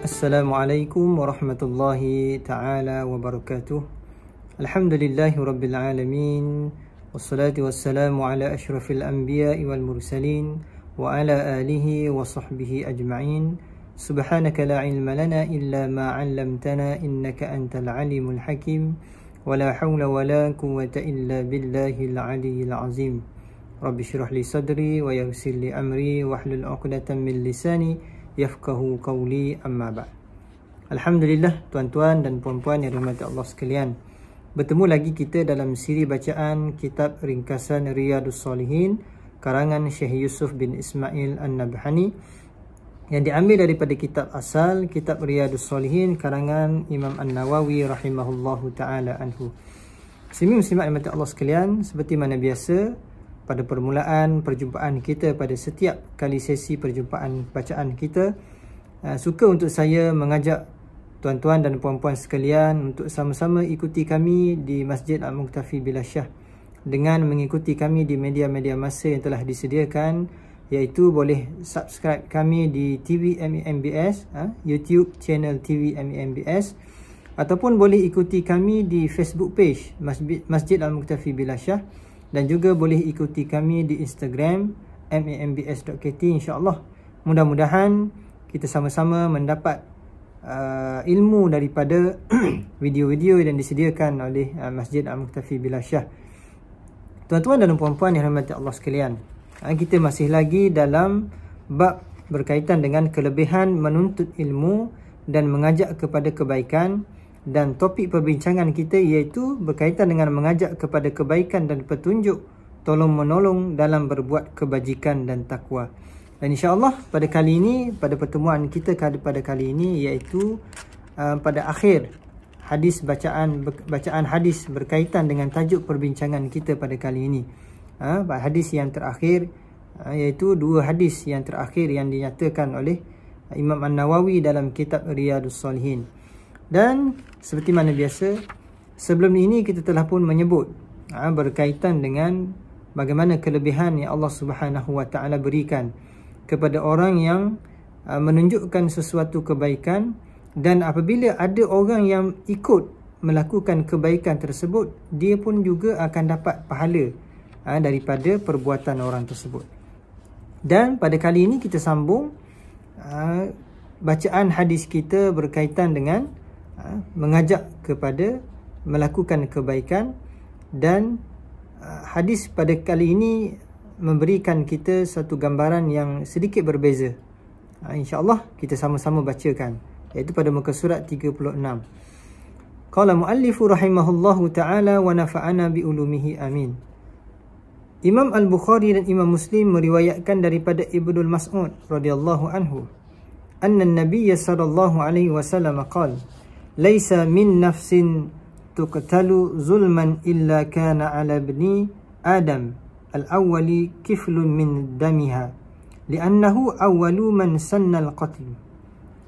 Assalamualaikum warahmatullahi ta'ala wabarakatuh. Alhamdulillahi rabbil alamin. Wassalatu wassalamu ala ashrafil anbiya'i wal mursalin wa ala alihi wa sahbihi ajma'in. Subhanaka la ilma lana illa ma 'allamtana innaka antal alimul hakim. Wa la hawla wa la quwwata illa billahil aliyyil azim. Rabbi shrah li sadri wa yassir li amri wahlul 'uqdatam min lisani yafqahu qawli, amma ba'd. Alhamdulillah, tuan-tuan dan puan-puan yang dirahmati Allah sekalian, bertemu lagi kita dalam siri bacaan kitab ringkasan Riyadhus Shalihin karangan Syekh Yusuf bin Ismail An-Nabhani yang diambil daripada kitab asal, kitab Riyadhus Shalihin karangan Imam An-Nawawi rahimahullahu taala anhu. Muslimin-muslimat yang dirahmati Allah sekalian, seperti mana biasa pada permulaan perjumpaan kita, pada setiap kali sesi perjumpaan bacaan kita, suka untuk saya mengajak tuan-tuan dan puan-puan sekalian untuk sama-sama ikuti kami di Masjid Al-Muktafi Bilasyah dengan mengikuti kami di media-media masa yang telah disediakan, iaitu boleh subscribe kami di TV MEMBS, YouTube channel TV MEMBS, ataupun boleh ikuti kami di Facebook page Masjid Al-Muktafi Bilasyah, dan juga boleh ikuti kami di Instagram mambs.kt. InsyaAllah mudah-mudahan kita sama-sama mendapat ilmu daripada video-video yang disediakan oleh Masjid Al-Muktafi Bilasyah. Tuan-tuan dan puan-puan yang dirahmati Allah sekalian, kita masih lagi dalam bab berkaitan dengan kelebihan menuntut ilmu dan mengajak kepada kebaikan. Dan topik perbincangan kita iaitu berkaitan dengan mengajak kepada kebaikan dan petunjuk, tolong-menolong dalam berbuat kebajikan dan takwa. Dan insya-Allah pada kali ini, pada pertemuan kita pada kali ini, iaitu pada akhir hadis bacaan hadis berkaitan dengan tajuk perbincangan kita pada kali ini. Hadis yang terakhir, iaitu dua hadis yang terakhir yang dinyatakan oleh Imam An-Nawawi dalam kitab Riyadhus Shalihin. Dan seperti mana biasa, sebelum ini kita telah pun menyebut berkaitan dengan bagaimana kelebihan yang Allah Subhanahu Wa Taala berikan kepada orang yang menunjukkan sesuatu kebaikan, dan apabila ada orang yang ikut melakukan kebaikan tersebut, dia pun juga akan dapat pahala daripada perbuatan orang tersebut. Dan pada kali ini kita sambung bacaan hadis kita berkaitan dengan mengajak kepada melakukan kebaikan. Dan hadis pada kali ini memberikan kita satu gambaran yang sedikit berbeza. InsyaAllah kita sama-sama bacakan, iaitu pada muka surat 36. Qala muallifu rahimahullahu ta'ala wa nafa'ana bi ulumihi, amin. Imam Al-Bukhari dan Imam Muslim meriwayatkan daripada Ibnu Mas'ud radhiyallahu anhu, anna an-nabiy sallallahu alaihi wasallam qala laisa min nafsin tuqtalu zulman illa kana ala ibni Adam al-awwali kiflun min damiha li'annahu awwalu man sanna al-qatl.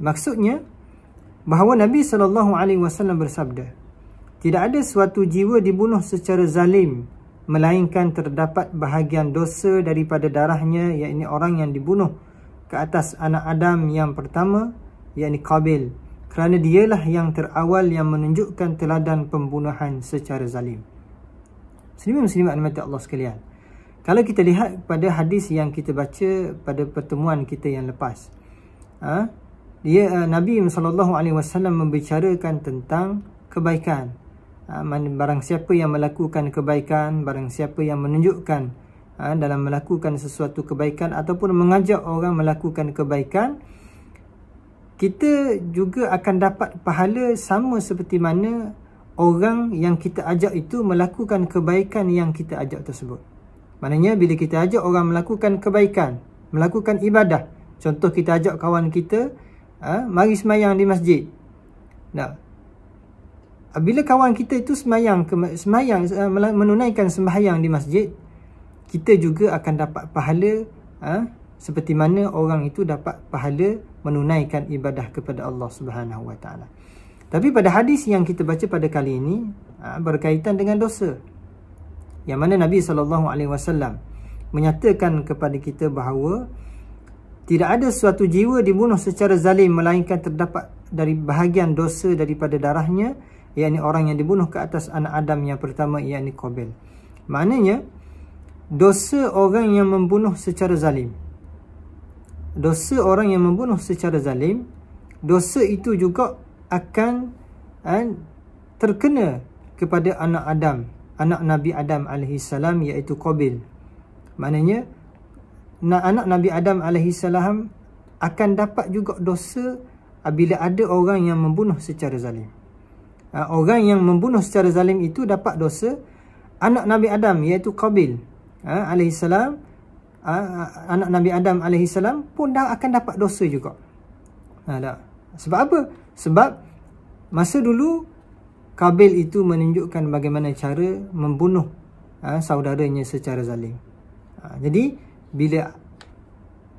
Maksudnya bahawa Nabi SAW bersabda, tidak ada suatu jiwa dibunuh secara zalim melainkan terdapat bahagian dosa daripada darahnya, yakni orang yang dibunuh ke atas anak Adam yang pertama, yakni Qabil, kerana dialah yang terawal yang menunjukkan teladan pembunuhan secara zalim. Muslimin-muslimat rahmati Allah sekalian, kalau kita lihat pada hadis yang kita baca pada pertemuan kita yang lepas, Nabi SAW membicarakan tentang kebaikan. Barang siapa yang melakukan kebaikan, barang siapa yang menunjukkan dalam melakukan sesuatu kebaikan ataupun mengajak orang melakukan kebaikan, kita juga akan dapat pahala sama seperti mana orang yang kita ajak itu melakukan kebaikan yang kita ajak tersebut. Maknanya bila kita ajak orang melakukan kebaikan, melakukan ibadah, contoh kita ajak kawan kita mari semayang di masjid. Nah, bila kawan kita itu menunaikan sembahyang di masjid, kita juga akan dapat pahala seperti mana orang itu dapat pahala menunaikan ibadah kepada Allah Subhanahu Wa Taala. Tapi pada hadis yang kita baca pada kali ini berkaitan dengan dosa, yang mana Nabi SAW menyatakan kepada kita bahawa tidak ada suatu jiwa dibunuh secara zalim melainkan terdapat dari bahagian dosa daripada darahnya, yakni orang yang dibunuh ke atas anak Adam yang pertama, yakni Qabil. Maknanya dosa orang yang membunuh secara zalim, dosa orang yang membunuh secara zalim, dosa itu juga akan terkena kepada anak Adam, anak Nabi Adam alaihissalam, iaitu Qabil. Maknanya anak Nabi Adam alaihissalam akan dapat juga dosa apabila ada orang yang membunuh secara zalim. Orang yang membunuh secara zalim itu dapat dosa. Anak Nabi Adam iaitu Qabil alaihissalam, anak Nabi Adam alaihissalam pun dah akan dapat dosa juga. Sebab apa? Sebab masa dulu Qabil itu menunjukkan bagaimana cara membunuh saudaranya secara zalim. Jadi bila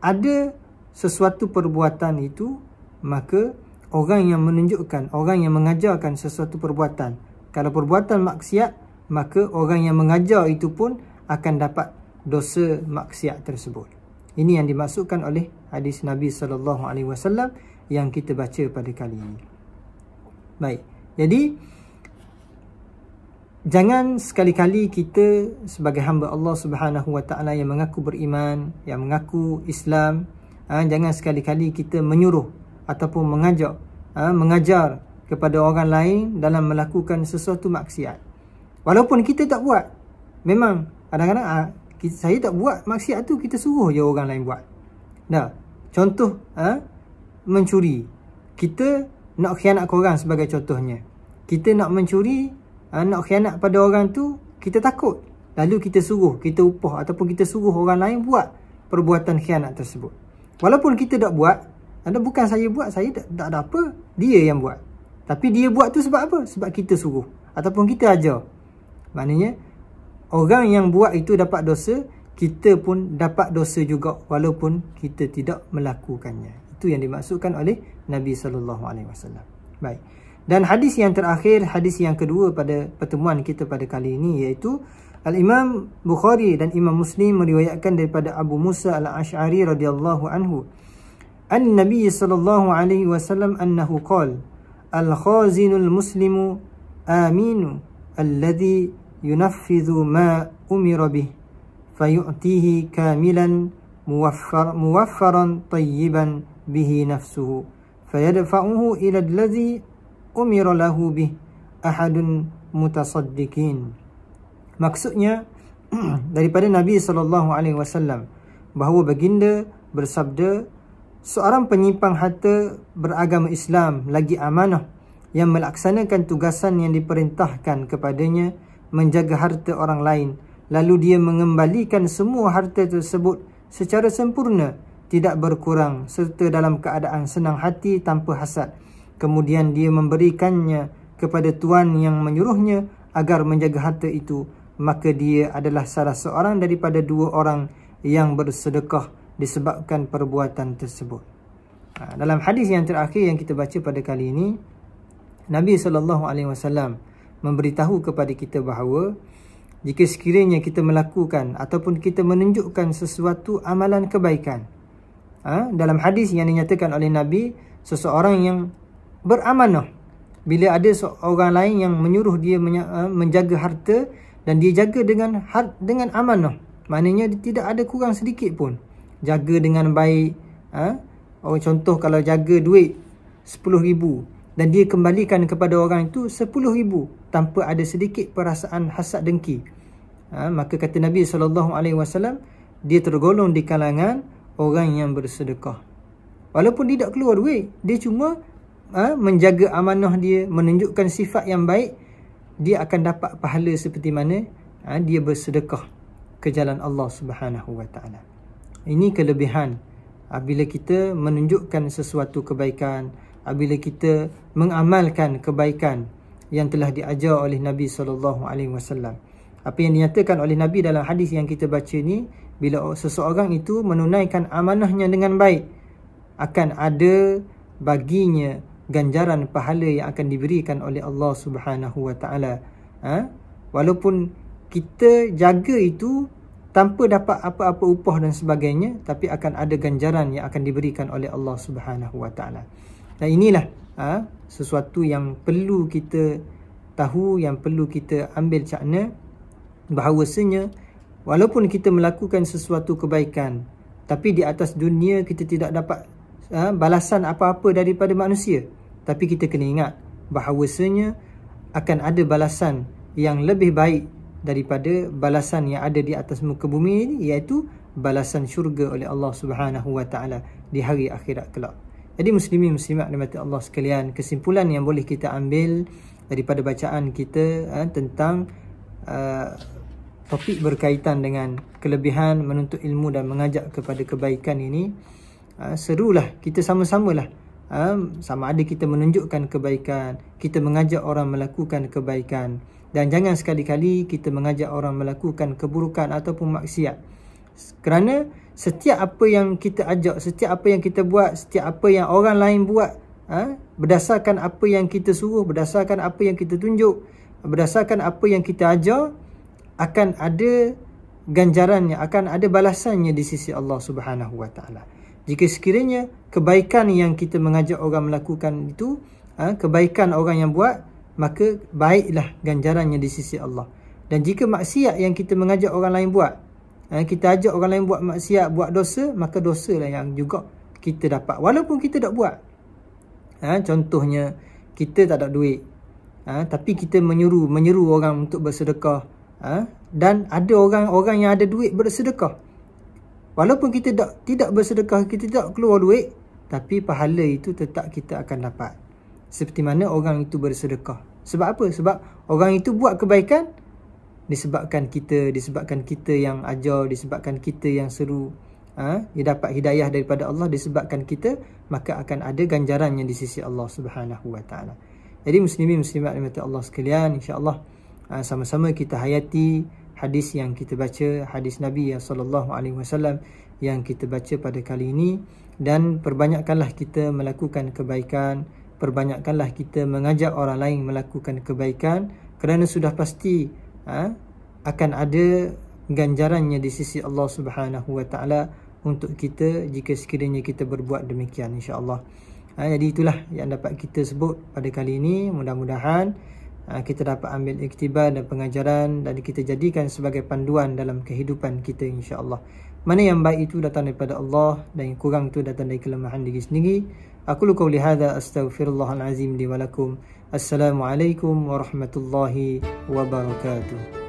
ada sesuatu perbuatan itu, maka orang yang menunjukkan, orang yang mengajarkan sesuatu perbuatan, kalau perbuatan maksiat, maka orang yang mengajar itu pun akan dapat dosa maksiat tersebut. Ini yang dimaksudkan oleh hadis Nabi SAW yang kita baca pada kali ini. Baik, jadi jangan sekali-kali kita sebagai hamba Allah Subhanahu Wa Taala yang mengaku beriman, yang mengaku Islam, jangan sekali-kali kita menyuruh ataupun mengajar kepada orang lain dalam melakukan sesuatu maksiat. Walaupun kita tak buat. Memang kadang-kadang saya tak buat maksiat tu, kita suruh je orang lain buat. Contoh mencuri. Kita nak khianat ke orang sebagai contohnya. Kita nak mencuri, nak khianat pada orang tu, kita takut. Lalu kita suruh, kita upah ataupun kita suruh orang lain buat perbuatan khianat tersebut. Walaupun kita tak buat, bukan saya buat, saya tak ada apa, dia yang buat. Tapi dia buat tu sebab apa? Sebab kita suruh ataupun kita ajar. Maknanya orang yang buat itu dapat dosa, kita pun dapat dosa juga walaupun kita tidak melakukannya. Itu yang dimaksudkan oleh Nabi SAW. Baik. Dan hadis yang terakhir, hadis yang kedua pada pertemuan kita pada kali ini, iaitu Al-Imam Bukhari dan Imam Muslim meriwayatkan daripada Abu Musa Al-Ash'ari radhiyallahu anhu, An-Nabi sallallahu alaihi wasallam annahu qala, Al-khazinul muslimu aminu alladhi yunaffidhu ma umira bih fayu'tihi kamilan muwaffaran tayyiban bihi nafsuhu fayadfa'uhu ila alladhi umira lahu bih ahadun mutasaddiqin. Maksudnya daripada Nabi SAW bahawa baginda bersabda, seorang penyimpang harta beragama Islam lagi amanah yang melaksanakan tugasan yang diperintahkan kepadanya menjaga harta orang lain, lalu dia mengembalikan semua harta tersebut secara sempurna, tidak berkurang, serta dalam keadaan senang hati tanpa hasad. Kemudian dia memberikannya kepada tuan yang menyuruhnya agar menjaga harta itu, maka dia adalah salah seorang daripada dua orang yang bersedekah disebabkan perbuatan tersebut. Dalam hadis yang terakhir yang kita baca pada kali ini, Nabi SAW memberitahu kepada kita bahawa jika sekiranya kita melakukan ataupun kita menunjukkan sesuatu amalan kebaikan, dalam hadis yang dinyatakan oleh Nabi, seseorang yang beramanah, bila ada seorang lain yang menyuruh dia menjaga harta dan dia jaga dengan amanah, maknanya tidak ada kurang sedikit pun, jaga dengan baik. Contoh, kalau jaga duit 10,000 dan dia kembalikan kepada orang itu 10,000 tanpa ada sedikit perasaan hasad dengki, maka kata Nabi SAW, dia tergolong di kalangan orang yang bersedekah. Walaupun dia tak keluar duit, dia cuma menjaga amanah dia, menunjukkan sifat yang baik, dia akan dapat pahala seperti mana dia bersedekah ke jalan Allah Subhanahu Wa Taala. Ini kelebihan apabila kita menunjukkan sesuatu kebaikan, apabila kita mengamalkan kebaikan yang telah diajar oleh Nabi SAW. Apa yang dinyatakan oleh Nabi dalam hadis yang kita baca ni, bila seseorang itu menunaikan amanahnya dengan baik, akan ada baginya ganjaran pahala yang akan diberikan oleh Allah Subhanahu Wa Taala. Walaupun kita jaga itu tanpa dapat apa-apa upah dan sebagainya, tapi akan ada ganjaran yang akan diberikan oleh Allah Subhanahu Wa Taala. Dan inilah sesuatu yang perlu kita tahu, yang perlu kita ambil cakna, bahawasanya walaupun kita melakukan sesuatu kebaikan, tapi di atas dunia kita tidak dapat balasan apa-apa daripada manusia, tapi kita kena ingat bahawasanya akan ada balasan yang lebih baik daripada balasan yang ada di atas muka bumi ini, iaitu balasan syurga oleh Allah Subhanahu Wa Taala di hari akhirat kelak. Jadi muslimin muslimat dirahmati Allah sekalian, kesimpulan yang boleh kita ambil daripada bacaan kita tentang topik berkaitan dengan kelebihan menuntut ilmu dan mengajak kepada kebaikan ini, serulah kita sama-samalah, sama ada kita menunjukkan kebaikan, kita mengajak orang melakukan kebaikan, dan jangan sekali-kali kita mengajak orang melakukan keburukan ataupun maksiat. Kerana setiap apa yang kita ajak, setiap apa yang kita buat, setiap apa yang orang lain buat, berdasarkan apa yang kita suruh, berdasarkan apa yang kita tunjuk, berdasarkan apa yang kita ajar, akan ada ganjarannya, akan ada balasannya di sisi Allah Subhanahu Wa Taala. Jika sekiranya kebaikan yang kita mengajak orang melakukan itu, kebaikan orang yang buat, maka baiklah ganjarannya di sisi Allah. Dan jika maksiat yang kita mengajak orang lain buat, kita ajak orang lain buat maksiat, buat dosa, maka dosalah yang juga kita dapat walaupun kita tak buat. Contohnya, kita tak ada duit, tapi kita menyeru orang untuk bersedekah, dan ada orang-orang yang ada duit bersedekah. Walaupun kita tidak bersedekah, kita tidak keluar duit, tapi pahala itu tetap kita akan dapat. Seperti mana orang itu bersedekah. Sebab apa? Sebab orang itu buat kebaikan disebabkan kita yang ajar, disebabkan kita yang seru, dia dapat hidayah daripada Allah disebabkan kita, maka akan ada ganjarannya di sisi Allah Subhanahu Wa Taala. Jadi muslimin muslimat dirahmati Allah sekalian, insya-Allah sama-sama kita hayati hadis yang kita baca, hadis Nabi sallallahu alaihi wasallam yang kita baca pada kali ini, dan perbanyakkanlah kita melakukan kebaikan, perbanyakkanlah kita mengajak orang lain melakukan kebaikan, kerana sudah pasti akan ada ganjarannya di sisi Allah Subhanahu Wa Taala untuk kita jika sekiranya kita berbuat demikian, insya-Allah. Jadi itulah yang dapat kita sebut pada kali ini. Mudah-mudahan kita dapat ambil iktibar dan pengajaran dan kita jadikan sebagai panduan dalam kehidupan kita, insya-Allah. Mana yang baik itu datang daripada Allah dan yang kurang itu datang dari kelemahan diri sendiri. Aku qauli hadza astaghfirullahal azim li wa lakum. Assalamualaikum warahmatullahi wabarakatuh.